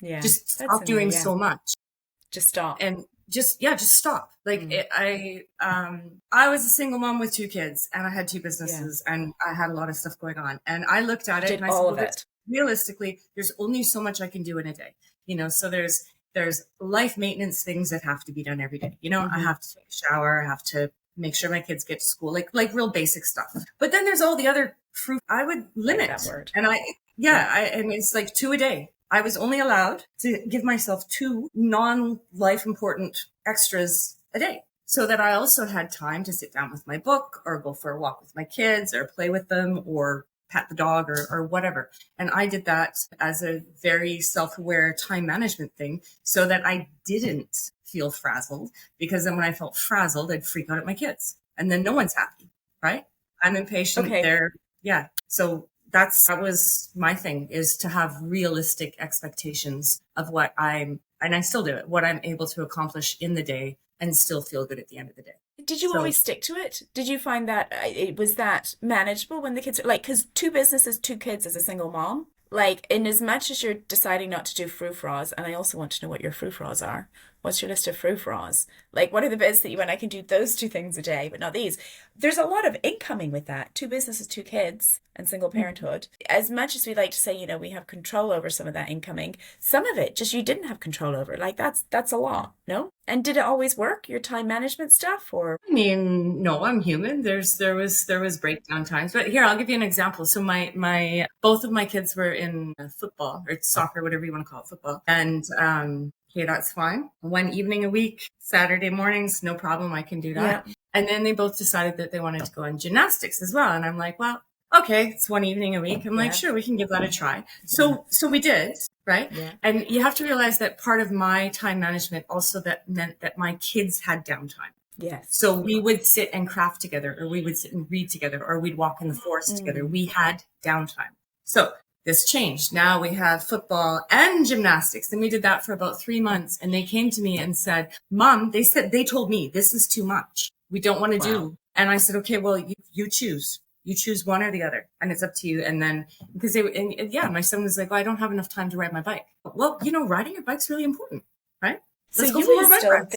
Yeah. Just That's stop in there. doing Yeah. so much Just stop. and just stop. Like Mm. I was a single mom with two kids and I had two Yeah. businesses and I had a lot of stuff going on. And I looked at You it did and I said, all well, of there's it. realistically, there's only so much I can do in a day. So there's life maintenance things that have to be done every day. I Hmm. have to take a shower, I have to make sure my kids get to school, like real basic stuff. But then there's all the other fruit I would Like that limit. word. And Yeah. and it's like two a day. I was only allowed to give myself two non-life important extras a day so that I also had time to sit down with my book or go for a walk with my kids or play with them or pat the dog or whatever. And I did that as a very self-aware time management thing so that I didn't feel frazzled, because then when I felt frazzled, I'd freak out at my kids and then no one's happy, right? I'm impatient. Okay. Yeah. So that was my thing, is to have realistic expectations of and I still do it, what I'm able to accomplish in the day and still feel good at the end of the day. Did you So always stick to it? Did you find that it was that manageable when the kids like, because two businesses, two kids as a single mom, like in as much as you're deciding not to do frou-frous, and I also want to know what your frou-frous are. What's your list of frou-frous? Like, what are the bits that you went, I can do those two things a day, but not these? There's a lot of incoming with that. Two businesses, two kids, and single parenthood. As much as we like to say, we have control over some of that incoming, some of it just you didn't have control over. Like that's a lot, no? And did it always work, your time management stuff, or? I mean, no, I'm human. There was breakdown times, but here I'll give you an example. So my both of my kids were in football or soccer, whatever you want to call it, football, and okay, that's fine. One evening a week, Saturday mornings, no problem, I can do Yeah. that. And then they both decided that they wanted to go on gymnastics as well, and I'm like, well, okay, it's one evening a week. I'm like, Yeah. sure, we can give that a try. So we did, right? Yeah. And you have to realize that part of my time management also that meant that my kids had downtime. Yes. So we would sit and craft together, or we would sit and read together, or we'd walk in the forest together. We had downtime. So this changed. Now we have football and gymnastics. And we did that for about 3 months. And they came to me and said, Mom, they told me this is too much. We don't want to do. And I said, okay, well, you choose. You choose one or the other, and it's up to you. And then, because my son was like, well, I don't have enough time to ride my bike. Well, riding your bike's really important, right? So Let's go you for were more bike still rides.